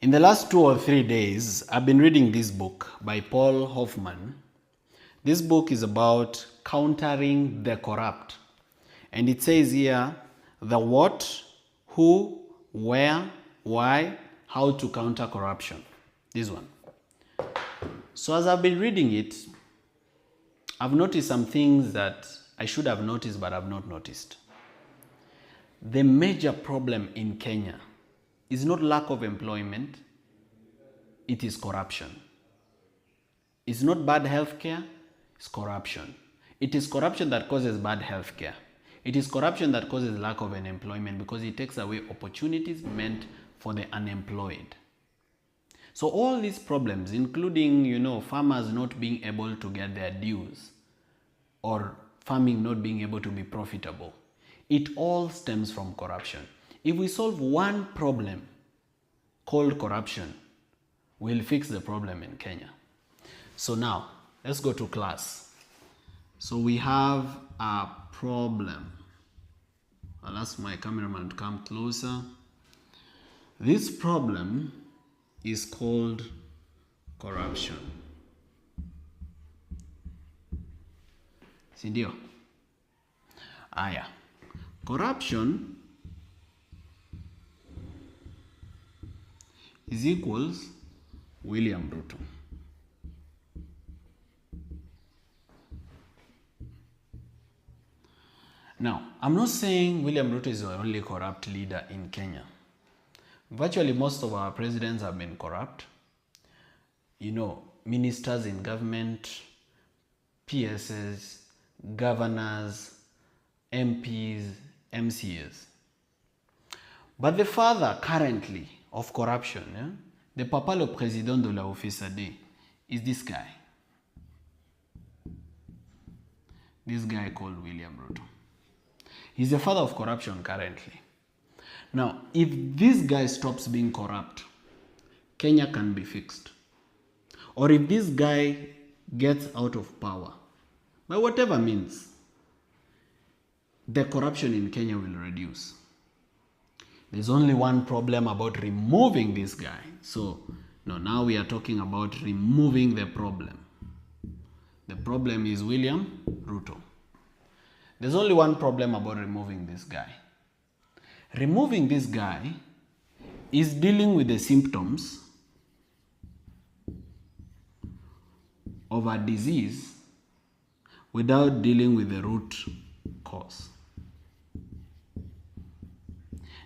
In the last 2 or 3 days, I've been reading this book by Paul Hoffman. This book is about countering the corrupt. And it says here, the what, who, where, why, how to counter corruption. This one. So as I've been reading it, I've noticed some things that I should have noticed but I've not noticed. The major problem in Kenya is not lack of employment, it is corruption. It's not bad healthcare, it's corruption. It is corruption that causes bad healthcare. It is corruption that causes lack of employment because it takes away opportunities meant for the unemployed. So all these problems, including, farmers not being able to get their dues or farming not being able to be profitable, it all stems from corruption. If we solve one problem called corruption, we'll fix the problem in Kenya. So now, let's go to class. So we have a problem. I'll ask my cameraman to come closer. This problem is called corruption. Sindio? Aya. Corruption is equals William Ruto. Now, I'm not saying William Ruto is the only corrupt leader in Kenya. Virtually most of our presidents have been corrupt. Ministers in government, PSs, governors, MPs, MCAs. But the father currently of corruption, the papa le président de la S.T.E.A.M, is this guy. This guy called William Ruto. He's the father of corruption currently. Now, if this guy stops being corrupt, Kenya can be fixed. Or if this guy gets out of power, by whatever means, the corruption in Kenya will reduce. There's only one problem about removing this guy. So, now we are talking about removing the problem. The problem is William Ruto. There's only one problem about removing this guy. Removing this guy is dealing with the symptoms of a disease without dealing with the root cause.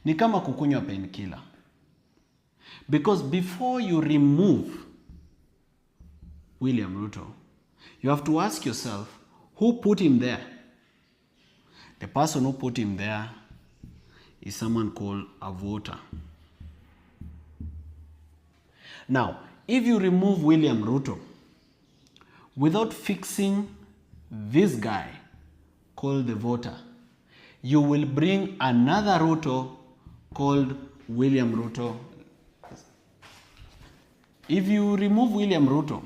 Ni kama kukunywa painkiller. Because before you remove William Ruto, you have to ask yourself, who put him there? The person who put him there is someone called a voter. Now, if you remove William Ruto without fixing this guy called the voter, you will bring another Ruto called William Ruto. If you remove William Ruto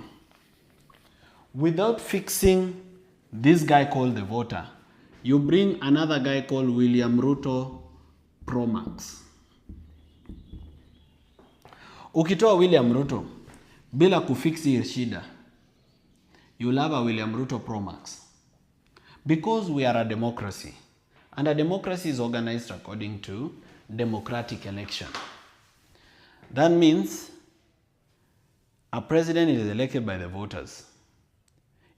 without fixing this guy called the voter, you bring another guy called William Ruto Pro Max. Ukitoa William Ruto bila kufiksi hii shida, you'll have a William Ruto Pro Max. Because we are a democracy, and a democracy is organized according to democratic election. That means a president is elected by the voters.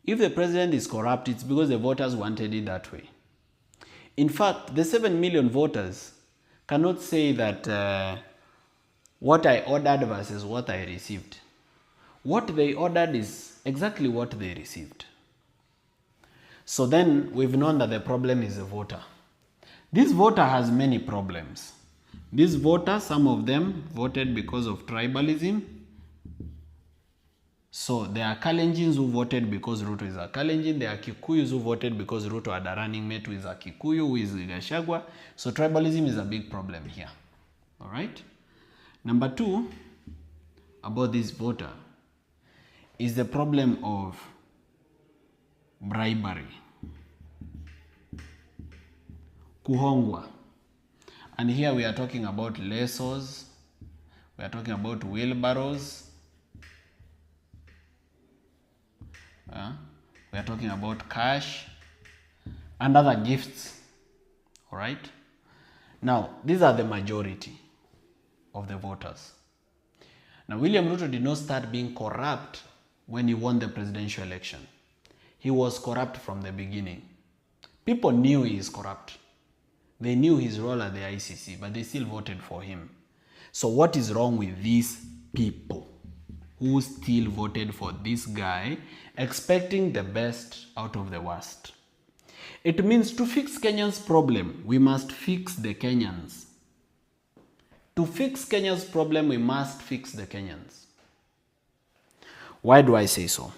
If the president is corrupt, it's because the voters wanted it that way. In fact, the 7 million voters cannot say that what I ordered versus what I received. What they ordered is exactly what they received. So then we've known that the problem is the voter. This voter has many problems. This voter, some of them voted because of tribalism. So there are Kalenjins who voted because Ruto is a Kalenjin. There are Kikuyus who voted because Ruto had a running mate who is a Kikuyu, who is Gachagua. So tribalism is a big problem here. All right? Number 2, about this voter, is the problem of bribery. Kuhongwa. And here we are talking about lessors, We are talking about wheelbarrows. We are talking about cash and other gifts. All right. Now, these are the majority of the voters. Now, William Ruto did not start being corrupt when he won the presidential election. He was corrupt from the beginning. People knew he is corrupt. They knew his role at the ICC, but they still voted for him. So what is wrong with these people who still voted for this guy, expecting the best out of the worst? It means to fix Kenya's problem, we must fix the Kenyans. To fix Kenya's problem, we must fix the Kenyans. Why do I say so?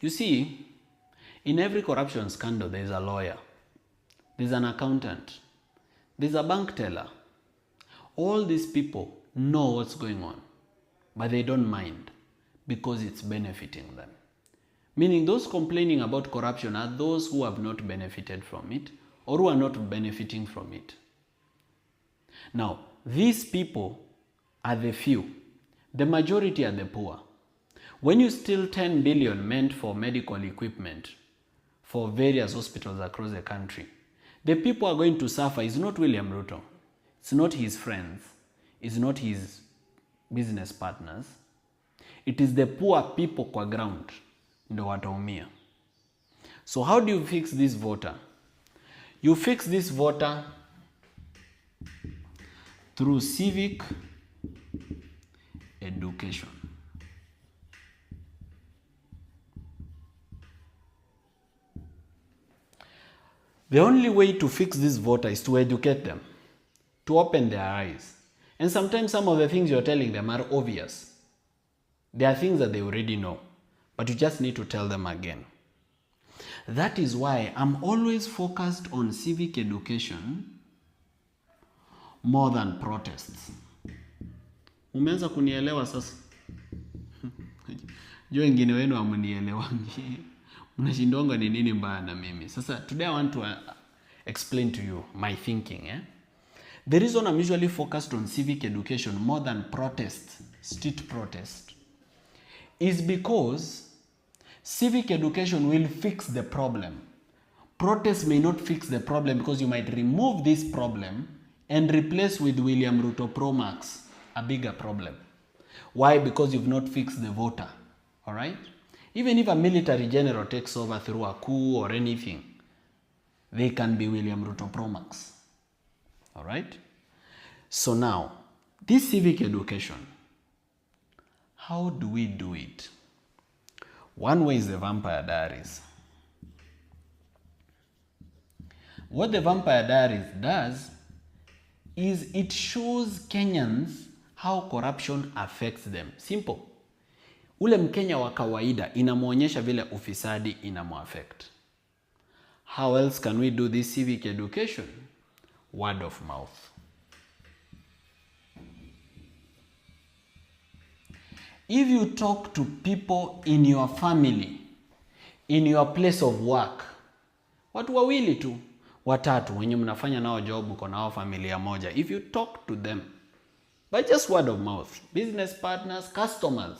You see, in every corruption scandal, there is a lawyer, there's an accountant, there's a bank teller. All these people know what's going on, but they don't mind because it's benefiting them. Meaning those complaining about corruption are those who have not benefited from it or who are not benefiting from it. Now, these people are the few. The majority are the poor. When you steal 10 billion meant for medical equipment for various hospitals across the country, the people are going to suffer is not William Ruto. It's not his friends. It's not his business partners. It is the poor people kwa ground ndo wataumia. So how do you fix this voter? You fix this voter through civic education. The only way to fix this voter is to educate them, to open their eyes. And sometimes some of the things you're telling them are obvious. They are things that they already know, but you just need to tell them again. That is why I'm always focused on civic education more than protests. Umeanza kunielewa sasa? Jo wengine wenu hamunielewangi. Mnashindonga ni nini mbaya na mimi. Sasa today I want to explain to you my thinking. The reason I'm usually focused on civic education more than protest, street protest, is because civic education will fix the problem. Protest may not fix the problem because you might remove this problem and replace with William Ruto Pro Max, a bigger problem. Why? Because you've not fixed the voter. All right? Even if a military general takes over through a coup or anything, they can be William Ruto Pro Max. All right? So now, this civic education, how do we do it? One way is the Vampire Diaries. What the Vampire Diaries does is it shows Kenyans how corruption affects them. Simple. Ule Mkenya wa kawaida inamuonyesha vile ufisadi inamuaffect. How else can we do this civic education? Word of mouth. If you talk to people in your family, in your place of work, watu wawili tu, watatu, wenye mnafanya nao job uko nao familia moja, if you talk to them, by just word of mouth, business partners, customers,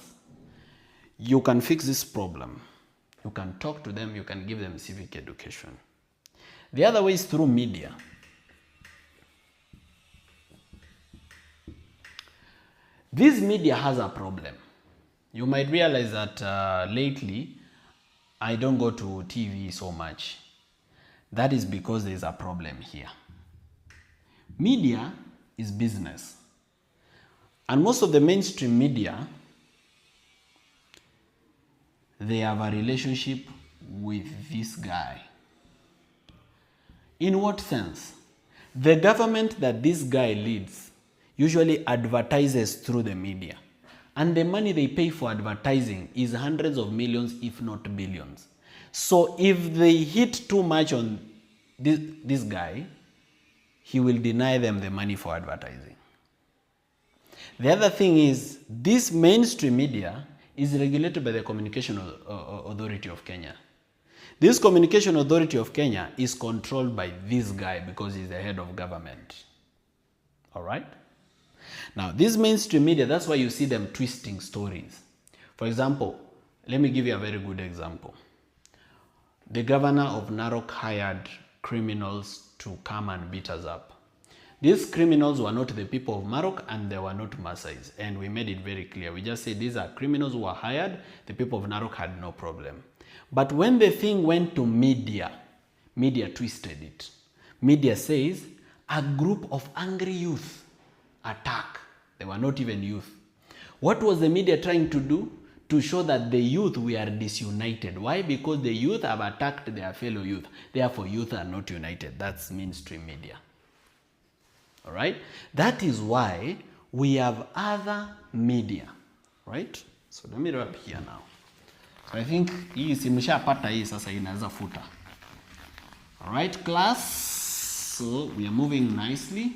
you can fix this problem. You can talk to them, you can give them civic education. The other way is through media. This media has a problem. You might realize that lately, I don't go to TV so much. That is because there is a problem here. Media is business. And most of the mainstream media, they have a relationship with this guy. In what sense? The government that this guy leads usually advertises through the media. And the money they pay for advertising is hundreds of millions, if not billions. So if they hit too much on this guy, he will deny them the money for advertising. The other thing is, this mainstream media is regulated by the Communication Authority of Kenya. This Communication Authority of Kenya is controlled by this guy because he's the head of government. All right? Now, these mainstream media, that's why you see them twisting stories. For example, let me give you a very good example. The governor of Narok hired criminals to come and beat us up. These criminals were not the people of Narok and they were not Maasais. And we made it very clear. We just said these are criminals who were hired. The people of Narok had no problem. But when the thing went to media, media twisted it. Media says a group of angry youth attack. They were not even youth. What was the media trying to do? To show that the youth, we are disunited. Why? Because the youth have attacked their fellow youth. Therefore, youth are not united. That's mainstream media. All right? That is why we have other media. Right? So let me wrap here now. So I think hii simshapata hii sasa inaweza futa. All right, class. So we are moving nicely.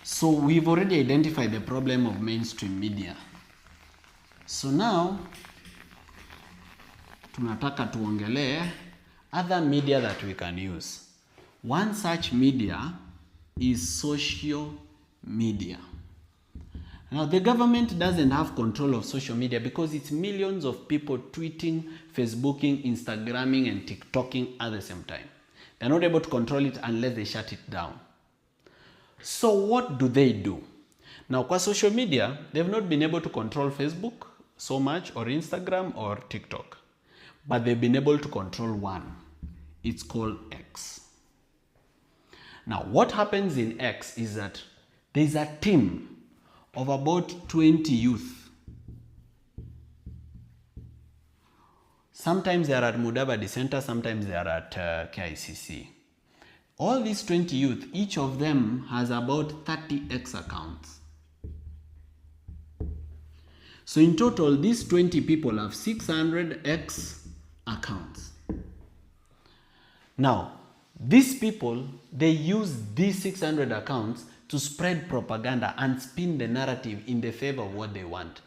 So we've already identified the problem of mainstream media. So now tunataka tuongelee other media that we can use. One such media is social media. Now the government doesn't have control of social media because it's millions of people tweeting, Facebooking, Instagramming and TikToking at the same time. They're not able to control it unless they shut it down. So what do? Now kwa social media, they've not been able to control Facebook so much or Instagram or TikTok. But they've been able to control one. It's called X. Now what happens in X is that there's a team of about 20 youth. Sometimes they are at Mudavadi Center, sometimes they are at KICC. All these 20 youth, each of them has about 30 X accounts. So in total, these 20 people have 600 X accounts. Now, these people, they use these 600 accounts to spread propaganda and spin the narrative in the favor of what they want.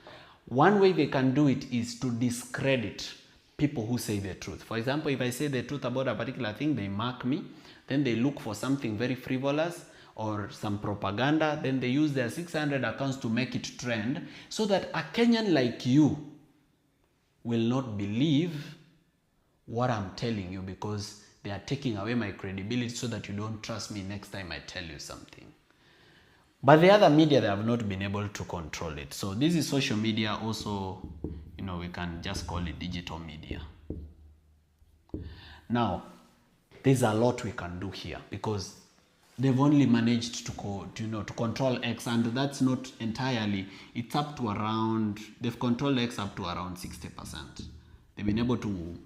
One way they can do it is to discredit people who say the truth. For example, if I say the truth about a particular thing, they mark me. Then they look for something very frivolous or some propaganda. Then they use their 600 accounts to make it trend so that a Kenyan like you will not believe what I'm telling you because they are taking away my credibility so that you don't trust me next time I tell you something. But the other media, they have not been able to control it. So this is social media. Also, we can just call it digital media. Now, there's a lot we can do here because they've only managed to control X, and that's not entirely. It's up to around, they've controlled X up to around 60%. They've been able to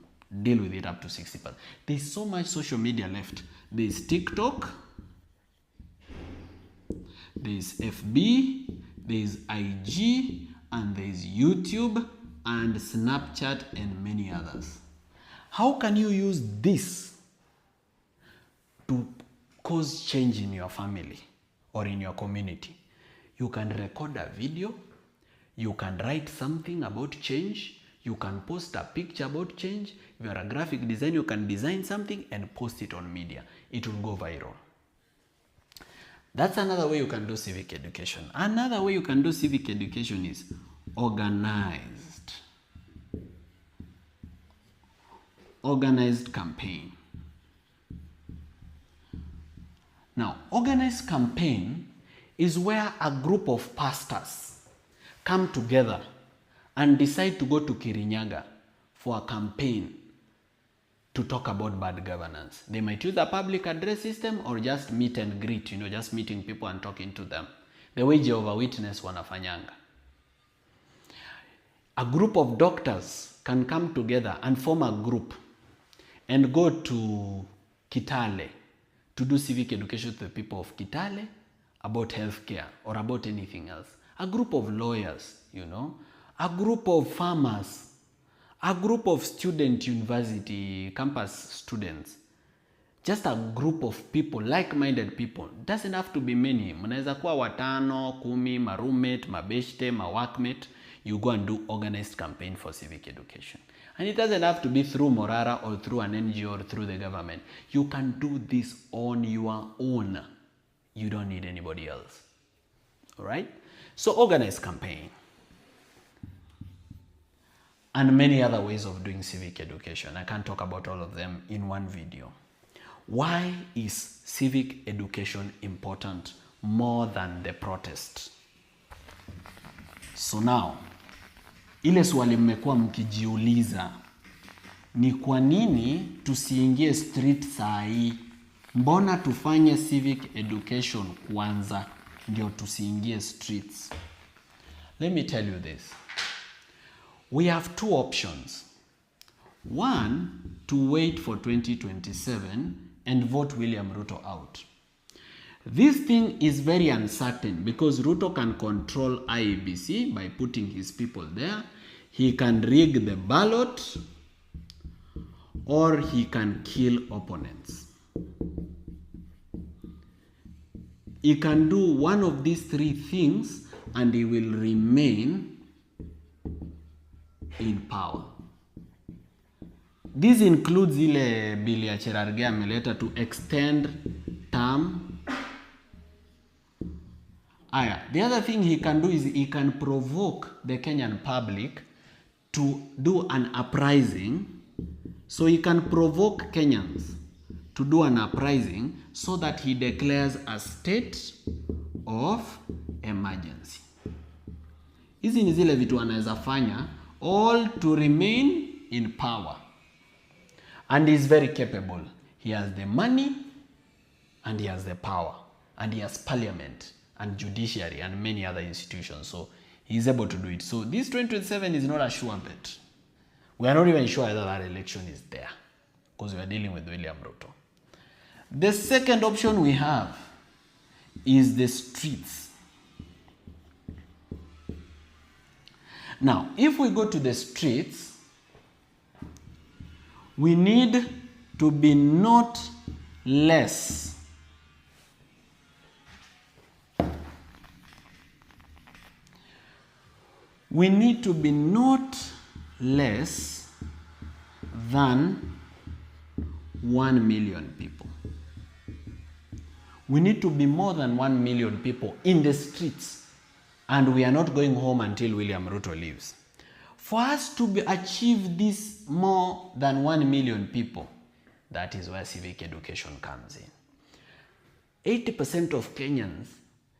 deal with it up to 60%. There's so much social media left. There's TikTok, there's FB, there's IG, and there's YouTube, and Snapchat, and many others. How can you use this to cause change in your family or in your community? You can record a video, you can write something about change, you can post a picture about change. If you're a graphic designer, you can design something and post it on media. It will go viral. That's another way you can do civic education. Another way you can do civic education is organized campaign. Now, organized campaign is where a group of pastors come together and decide to go to Kirinyaga for a campaign to talk about bad governance. They might use a public address system or just meet and greet, just meeting people and talking to them. The way Jehovah's Witness wanafanyanga. A group of doctors can come together and form a group and go to Kitale to do civic education to the people of Kitale about healthcare or about anything else. A group of lawyers, a group of farmers, a group of university campus students, just a group of people, like-minded people. It doesn't have to be many. Mnaweza kuwa watano, 10, ma roommate, ma beshte, ma workmate. You go and do organized campaign for civic education. And it doesn't have to be through Morara or through an NGO or through the government. You can do this on your own. You don't need anybody else. All right? So organize campaign. And many other ways of doing civic education. I can't talk about all of them in one video. Why is civic education important more than the protest? So now, ile swali mmekuwa mkijiuliza ni kwa nini tusiingie street saa hii? Mbona tufanye civic education kwanza ndio tusiingie streets? Let me tell you this. We have two options. One, to wait for 2027 and vote William Ruto out. This thing is very uncertain because Ruto can control IEBC by putting his people there. He can rig the ballot or he can kill opponents. He can do one of these three things and he will remain in power. This includes ile bill ya Cherargei ameleta to extend term. The other thing he can do is he can provoke the Kenyan public to do an uprising. So he can provoke Kenyans to do an uprising so that he declares a state of emergency. Hizi ni zile vitu anaweza fanya all to remain in power. And he is very capable. He has the money and he has the power and he has parliament and judiciary and many other institutions. So he is able to do it. So this 2027 is not a sure bet. We are not even sure whether that election is there because we are dealing with William Ruto. The second option we have is the streets. Now, if we go to the streets, we need to be not less than 1 million people. We need to be more than 1 million people in the streets, and we are not going home until William Ruto leaves. For us to achieve this more than 1 million people, that is where civic education comes in. 80% of Kenyans,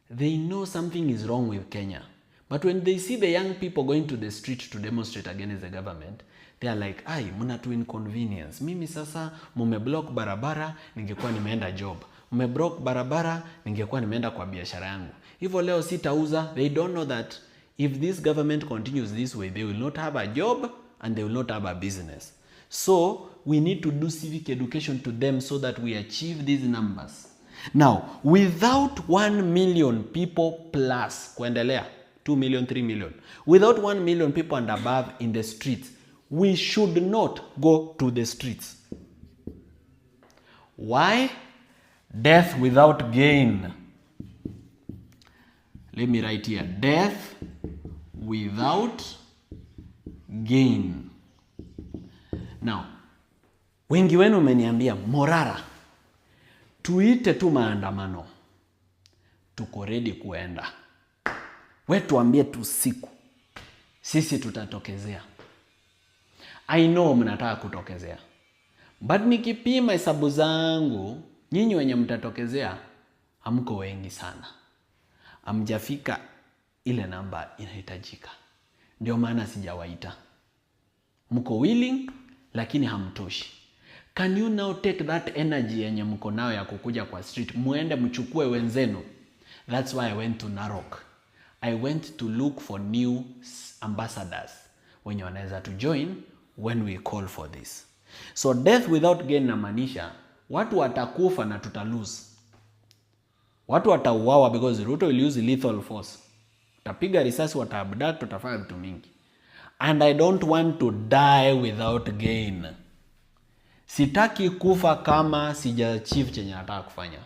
they know something is wrong with Kenya. But when they see the young people going to the street to demonstrate against the government, they are like, ai, mnatu inconvenience. Mimi sasa mumeblock barabara, ningekuwa nimeenda job. Mmeblock barabara, ningekuwa nimeenda kwa biashara yangu. Hivyo leo sitauza. They don't know that if this government continues this way, they will not have a job and they will not have a business. So we need to do civic education to them so that we achieve these numbers. Now, without 1 million people plus, kuendelea, 2 million, 3 million, without 1 million people and above in the streets, we should not go to the streets. Why? Death without gain. Let me write here. Death without gain. Now, wengi wenu umeniambia, Morara, tuite tu maandamano. Tuko ready kuenda. We tuambie tu siku. Sisi tutatokezea. I know mnataka kutokezea. But nikipima hesabu zangu, nyinyi wenye mtatokezea, hamko wengi sana. Hamjafika ile namba inahitajika. Ndio maana sijawaita. Mko willing, lakini hamtoshi. Can you now take that energy yenye mko nayo ya kukuja kwa street, muende mchukue wenzenu? That's why I went to Narok. I went to look for new ambassadors wenye wanaweza to join when we call for this. So death without gain namaanisha watu watakufa na tutalose. Watu watauawa because Ruto will use lethal force. Utapiga risasi, wataabduct, tutafanya vitu mingi. And I don't want to die without gain. Sitaki kufa kama sija achieve chenye nataka kufanya.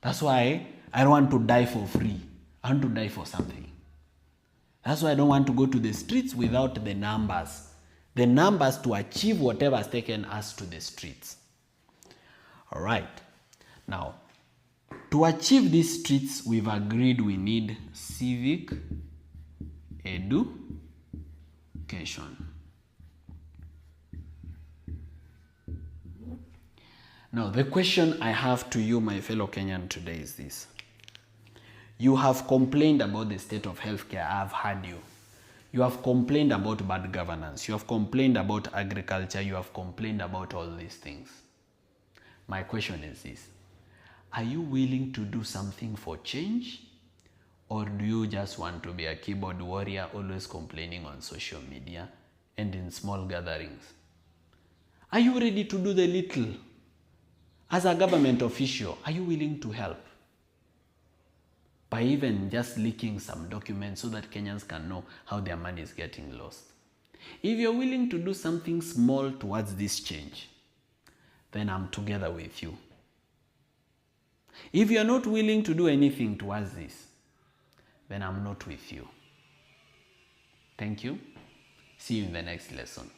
That's why I don't want to die for free. I want to die for something. That's why I don't want to go to the streets without the numbers. The numbers to achieve whatever has taken us to the streets. All right. Now, To achieve these traits, we've agreed we need civic education. Now, the question I have to you, my fellow Kenyan, today is this. You have complained about the state of healthcare. I've heard you. You have complained about bad governance. You have complained about agriculture. You have complained about all these things. My question is this. Are you willing to do something for change? Or do you just want to be a keyboard warrior, always complaining on social media and in small gatherings? Are you ready to do the little? As a government official, are you willing to help? By even just leaking some documents so that Kenyans can know how their money is getting lost. If you're willing to do something small towards this change, then I'm together with you. If you're not willing to do anything towards this, then I'm not with you. Thank you. See you in the next lesson.